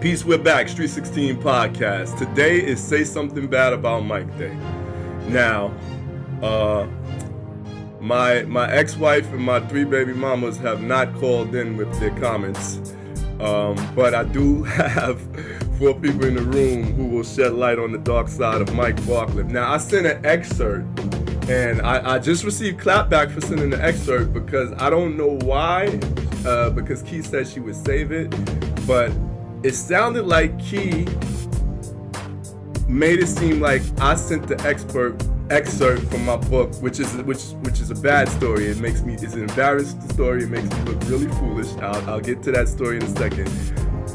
Peace, we're back, ST16 podcast. Today is Say Something Bad About Mike Day. Now, my ex-wife and my 3 baby mamas have not called in with their comments, but I do have 4 people in the room who will shed light on the dark side of Mike Barclift. Now, I sent an excerpt, and I just received clapback for sending the excerpt because I don't know why, because Key said she would save it, but it sounded like Key made it seem like I sent the excerpt from my book, which is a bad story. It's an embarrassing story. It makes me look really foolish. I'll get to that story in a second.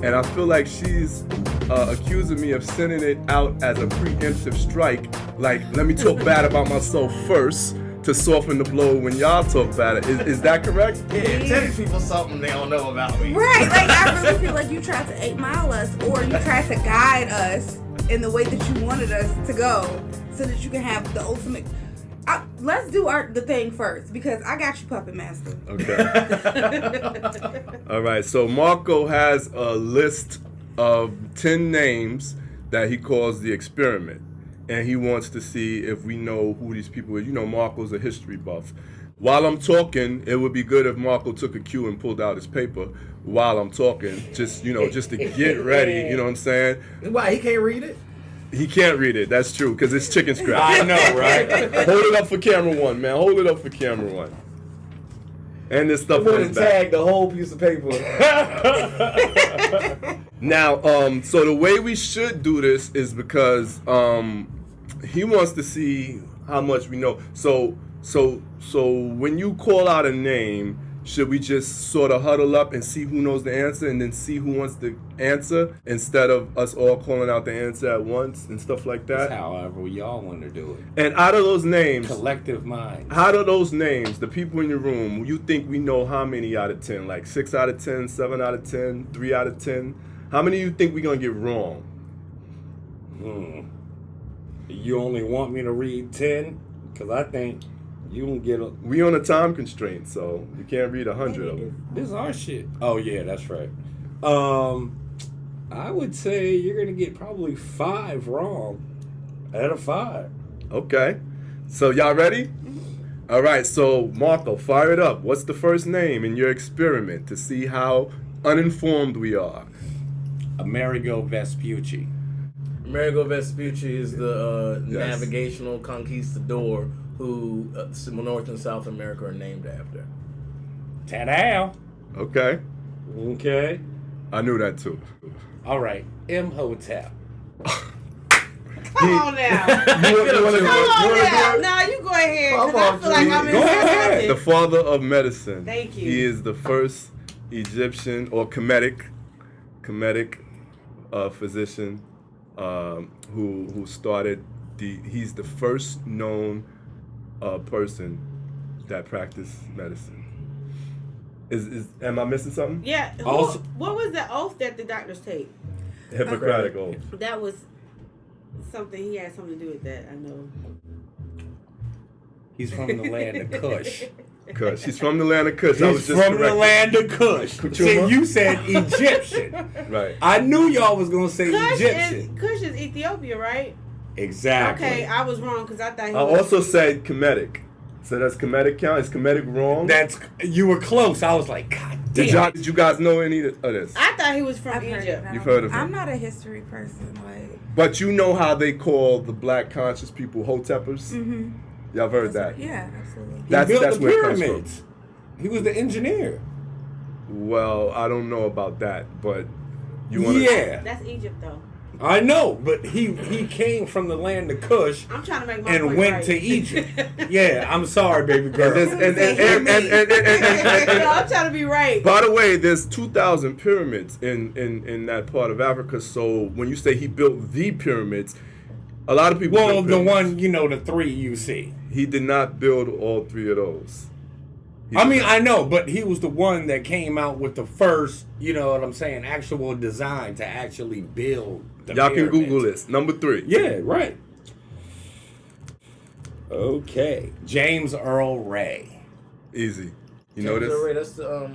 And I feel like she's accusing me of sending it out as a preemptive strike. Like, let me talk bad about myself first to soften the blow when y'all talk about it. Is that correct? Yeah, telling people something they don't know about me. Right, like I really feel like you tried to 8 Mile us, or you tried to guide us in the way that you wanted us to go so that you can have the ultimate. Let's do the thing first, because I got you, Puppet Master. Okay. All right, so Marco has a list of 10 names that he calls the experiment. And he wants to see if we know who these people are. You know, Marco's a history buff. While I'm talking, it would be good if Marco took a cue and pulled out his paper while I'm talking, just to get ready. You know what I'm saying? Why, he can't read it? He can't read it. That's true, because it's chicken scratch. I know, right? Hold it up for camera 1, man. Hold it up for camera 1. And this stuff would have tagged the whole piece of paper. Now, so the way we should do this is because he wants to see how much we know. So when you call out a name, should we just sort of huddle up and see who knows the answer and then see who wants to answer instead of us all calling out the answer at once and stuff like that? That's however y'all want to do it. And out of those names, collective mind. Out of those names, the people in the room, you think we know how many out of 10? Like 6 out of 10, 7 out of 10, 3 out of 10? How many you think we're going to get wrong? You only want me to read 10? Because I think you can get we on a time constraint, so you can't read 100 of them. This is our shit. Oh, yeah, that's right. I would say you're going to get probably 5 wrong out of 5. Okay. So y'all ready? All right, so Marco, fire it up. What's the first name in your experiment to see how uninformed we are? Amerigo Vespucci. Amerigo Vespucci is the navigational conquistador who North and South America are named after. Ta-da! Okay. Okay. I knew that too. All right. Imhotep. Come on now. Come on now. No, you go ahead. Because I feel like I'm in ahead. The father of medicine. Thank you. He is the first Egyptian or Kemetic physician who started he's the first known person that practiced medicine. Am I missing something? Yeah. Also, what was the oath that the doctors take? Hippocratic oath. That was something. He had something to do with that. I know. He's from the land of Kush. Kush. He's from the land of Kush. He's from the land of Kush. See, you said Egyptian. Right. I knew y'all was going to say Egyptian. Kush is Ethiopia, right? Exactly. Okay, I was wrong because I thought he was... I also said Kemetic. So does Kemetic count? Is Kemetic wrong? You were close. I was like, God damn. Did you guys know any of this? I thought he was from Egypt. You've heard of him? I'm not a history person. But you know how they call the black conscious people Hotepers? Mm-hmm. Y'all have heard that? Yeah, absolutely. That's the where pyramids. It comes from. He was the engineer. Well, I don't know about that, but you want to... Yeah. That's Egypt, though. I know, but he came from the land of Kush. I'm trying to make my and point went right. to Egypt. Yeah, I'm sorry, baby girl. I'm trying to be right. By the way, there's 2,000 pyramids in that part of Africa. So when you say he built the pyramids, a lot of people. Well, the one the 3 you see. He did not build all 3 of those. I know, but he was the one that came out with the first, actual design to actually build the Y'all pyramids. can Google this. Number 3. Yeah, right. Okay. James Earl Ray. Easy. You know this? Ray, that's the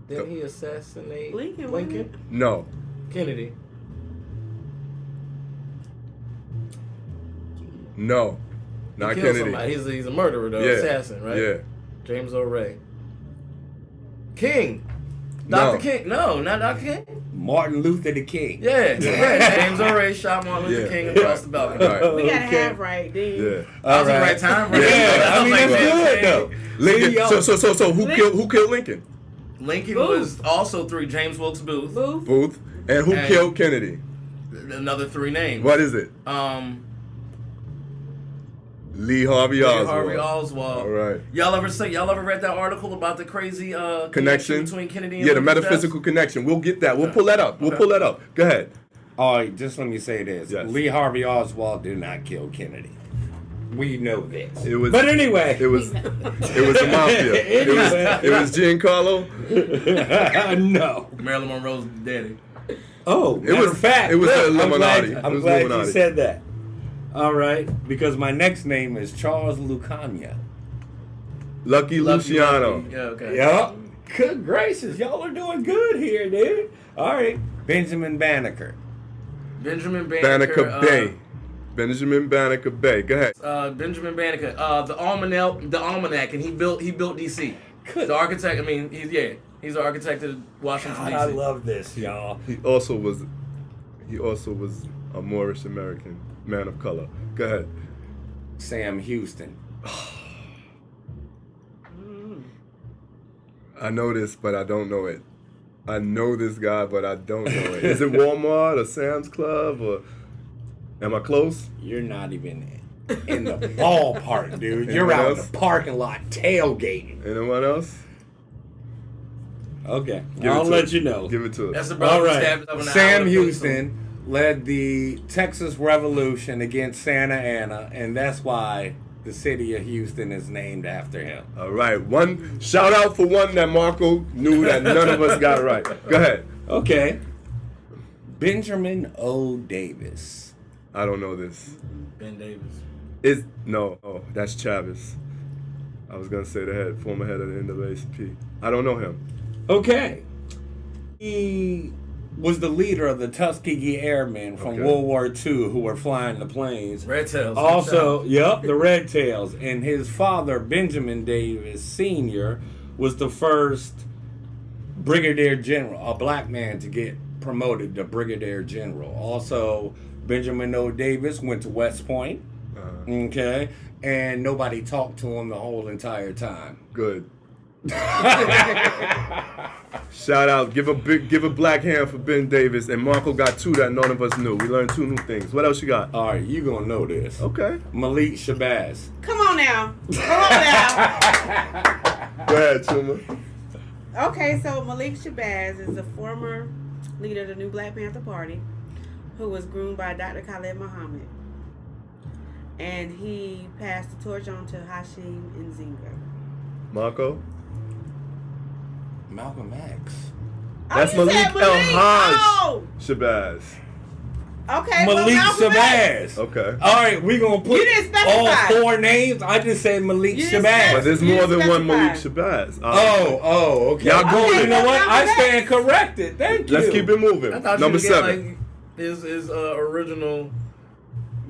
Didn't he assassinate Lincoln? No. Kennedy. No. Not Killed Kennedy. somebody. He's a murderer though, Yeah. assassin, right? Yeah. James O'Reilly. King. No. Dr. King. No, not Dr. King. Martin Luther the King. Yeah. James O'Reilly shot Martin Luther Yeah. King across the balcony. Right. We gotta Okay. have right then. Yeah. That was the right time, right? Yeah, I mean Like, that's good though. Lincoln. y'all- So who killed Lincoln? Lincoln Booth. was also 3. James Wilkes Booth. Booth. Booth. And who And- killed Kennedy? Another 3 names. What is it? Lee Harvey Oswald. Harvey Oswald. All right. Y'all ever read that article about the crazy Connection between Kennedy and Yeah, the Lincoln's metaphysical connection. We'll get that. We'll pull that up. We'll pull that up. Go ahead. All right, just let me say this. Yes. Lee Harvey Oswald did not kill Kennedy. We know this. It was. But anyway. It was the mafia. It was Giancarlo. No. death? Marilyn Monroe's daddy. Oh, It was- fact. it was look, the I'm Illuminati. glad, It I'm was glad Illuminati. you said that. All right, because my next name is Charles Lucania. Lucky Luciano. Lucky. Yeah, okay. Yup. Good gracious, y'all are doing good here, dude. All right, Benjamin Banneker. Benjamin Banneker. Banneker Bay. Benjamin Banneker Bay. Go ahead. Benjamin Banneker. The almanac, and he built DC. Good. The architect. I mean, he's the architect of Washington God, DC. I love this, y'all. He also was a Moorish American man of color. Go ahead. Sam Houston. I know this, but I don't know it. I know this guy, but I don't know it. Is it Walmart or Sam's Club or? Am I close? You're not even in the ballpark, dude. You're Anyone out in else? the parking lot tailgating. Anyone else? Okay, Give it I'll to let us. you know. Give it to That's us. the brother All who right. stabbed up an Sam hour Houston led the Texas Revolution against Santa Anna, and that's why the city of Houston is named after him. All right. One shout out for one that Marco knew that none of us got right. Go ahead. Okay. Benjamin O. Davis. I don't know this. Ben Davis. Oh, that's Chavez. I was gonna say the former head of the NAACP. I don't know him. Okay. He was the leader of the Tuskegee Airmen from Okay. World War II who were flying the planes. Red Tails. Also, yep, the Red Tails. And his father, Benjamin Davis Sr., was the first brigadier general, a black man to get promoted to brigadier general. Also, Benjamin O. Davis went to West Point. Okay. And nobody talked to him the whole entire time. Good. Shout out. Give a black hand for Ben Davis. And Marco got 2 that none of us knew. We learned 2 new things. What else you got? All right, you gonna know this. Okay. Malik Shabazz. Come on now. Come on now. Go ahead, Chuma. Okay, so Malik Shabazz is the former leader of the New Black Panther Party, who was groomed by Dr. Khaled Muhammad. And he passed the torch on to Hashim Nzinga. Marco. Malcolm X. That's you said Malik El-Haj Oh! Shabazz. Okay, Malik well, Malcolm X. Shabazz. Okay. All right, we gonna put You didn't all specify. 4 names. I just said Malik You didn't Shabazz. But there's You more than one Malik specified. Shabazz. Okay. Y'all go You with know it. what? I Malcolm X. stand corrected. Thank you. Let's keep it moving. I thought Number you would get, 7. like, his original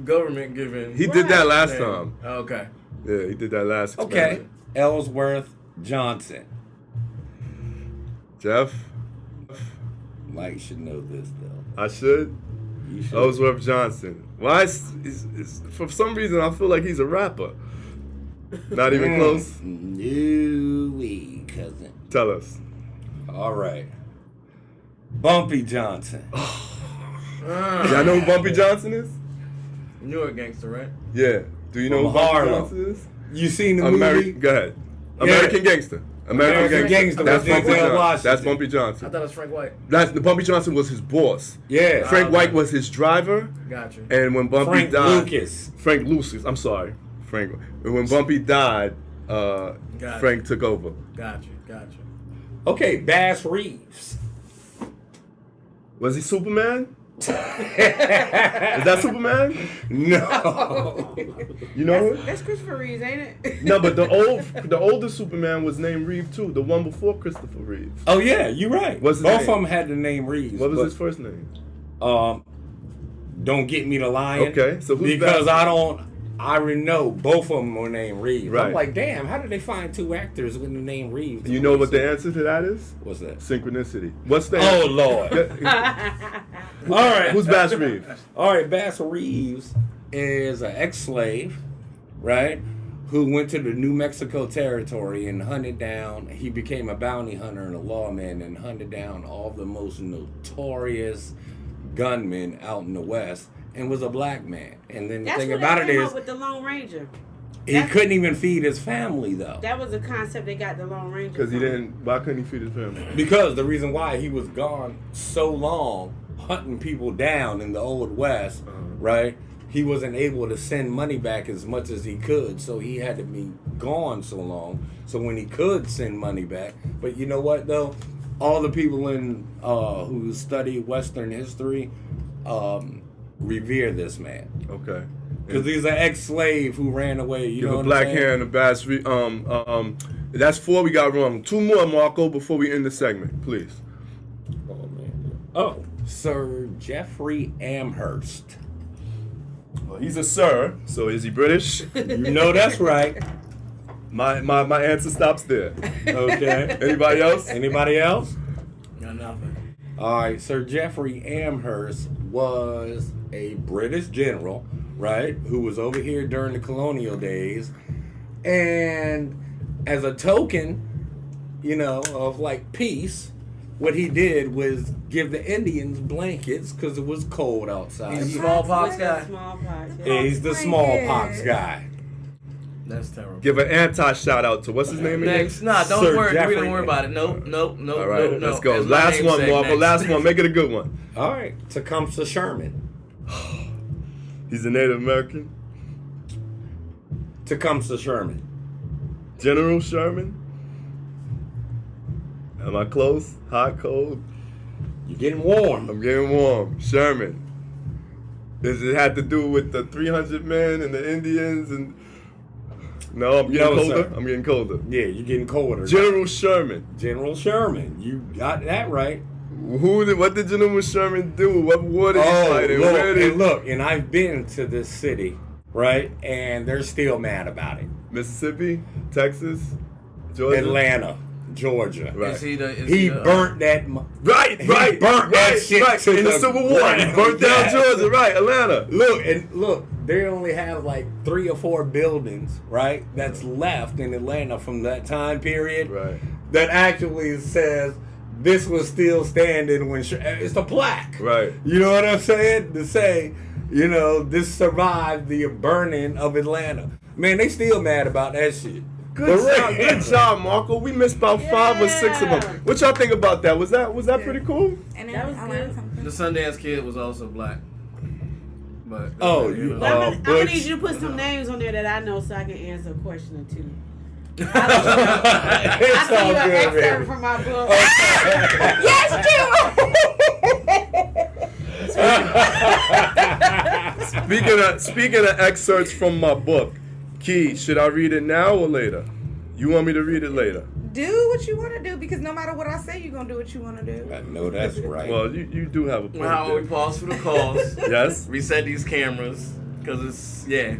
government given. He did that last name. time. Okay. Yeah, he did that last Okay. experiment. Ellsworth Johnson. Jeff, Mike should know this though. I should. You should. Ellsworth Johnson. Why? For some reason, I feel like he's a rapper. Not even close. No, cousin. Tell us. All right. Bumpy Johnson. Y'all know who Bumpy Johnson is? New York gangster, right? Yeah. Do you know From who Bumpy Harlem. Johnson is? You seen the movie? Go ahead. Yeah. American Gangster. American Gangster That's with Bumpy Denzel Johnson. Washington. That's Bumpy I Johnson. thought it was Frank White. That's the Bumpy Johnson was his boss. Yeah. Frank okay. White was his driver. Gotcha. And when Bumpy Frank died, Lucas. Frank Lucas. I'm sorry, Frank. And when Bumpy died, Frank took over. Gotcha. Okay, Bass Reeves. Was he Superman? Is that Superman? No. You know it? That's Christopher Reeves, ain't it? No, but the older Superman was named Reeves too. The one before Christopher Reeves. Oh yeah, you're right. What's his Both name? of them had the name Reeves. What was his first name? Don't get me to lying. Okay, so who's because Batman? I already know both of them were named Reeves. Right. I'm like, damn, how did they find two actors with the name Reeves? You know what the answer to that is? What's that? Synchronicity. What's the Oh answer? Lord. All right. Who's Bass Reeves? All right, Bass Reeves is an ex-slave, right? Who went to the New Mexico territory and hunted down. He became a bounty hunter and a lawman and hunted down all the most notorious gunmen out in the West, and was a black man. And then the That's thing what about they it came is, up with the Lone Ranger. he couldn't even feed his family though. That was a concept they got the Lone Ranger. Because he from. didn't. Why couldn't he feed his family? Because the reason why he was gone so long hunting people down in the Old West, right? He wasn't able to send money back as much as he could, so he had to be gone so long. So when he could send money back, but you know what though? All the people in who study Western history revere this man. Okay. Because he's an ex-slave who ran away. You Give know a what black I'm saying? hand a Bass Reeves. That's 4 we got wrong. 2 more, Marco, before we end the segment, please. Oh man. Oh, Sir Jeffrey Amherst. Well, he's a sir, so is he British? You know that's right. My answer stops there. Okay. Anybody else? Anybody else? Got nothing. All right, Sir Jeffrey Amherst was a British general, right, who was over here during the colonial days. And as a token, you know, of like peace, what he did was give the Indians blankets because it was cold outside. He's a smallpox guy. Smallpox. Yeah, Yeah. he's the smallpox guy. That's terrible. Give an anti-shout out to what's his name again? Next, nah, don't Sir worry. Jeffrey. Don't worry about it. Nope. All right, nope, let's go. As my Last one, namesake, Marco. next. Last one. Make it a good one. All right, Tecumseh Sherman. He's a Native American. Tecumseh Sherman. General Sherman. Am I close? Hot, cold? You're getting warm. I'm getting warm. Sherman. Does it have to do with the 300 men and the Indians and? No, I'm getting No, colder. sir. I'm getting colder. Yeah, you're getting colder. General Sherman. General Sherman. You got that right. What did General Sherman do? What war did he fight in? Where did look, and I've been to this city, right? And they're still mad about it. Mississippi, Texas, Georgia, Atlanta, Georgia. Right. Is He the, burnt that. Right, He right, burnt that right, shit right. to In the the Civil War. He ground. burnt down Yeah. Georgia, right? Atlanta. Look, they only have like 3 or 4 buildings, right? That's left in Atlanta from that time period. Right. That actually says this was still standing when it's a plaque. Right. You know what I'm saying? To say, you know, this survived the burning of Atlanta. Man, they still mad about that shit. Good job, Marco. We missed about 5 or 6 of them. What y'all think about that? Was that pretty cool? And That was I learned good. something. The Sundance Kid was also black. But Oh, you you- know. Well, I'm gonna Butch. need you to put some names on there that I know so I can answer a question or two. It's I see all you an good, excerpt baby. from my book. Speaking of excerpts from my book, Key, should I read it now or later? You want me to read it later? Do what you want to do because no matter what I say, you're gonna do what you want to do. I know that's right. Well, you do have a point. Well, how about we there. pause for the calls? Yes. Reset these cameras because it's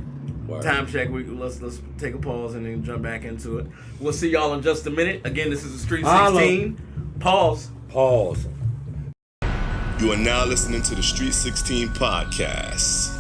Word. time check. Let's take a pause and then jump back into it. We'll see y'all in just a minute. Again, this is the Street 16. Pause. Pause. You are now listening to the Street 16 podcast.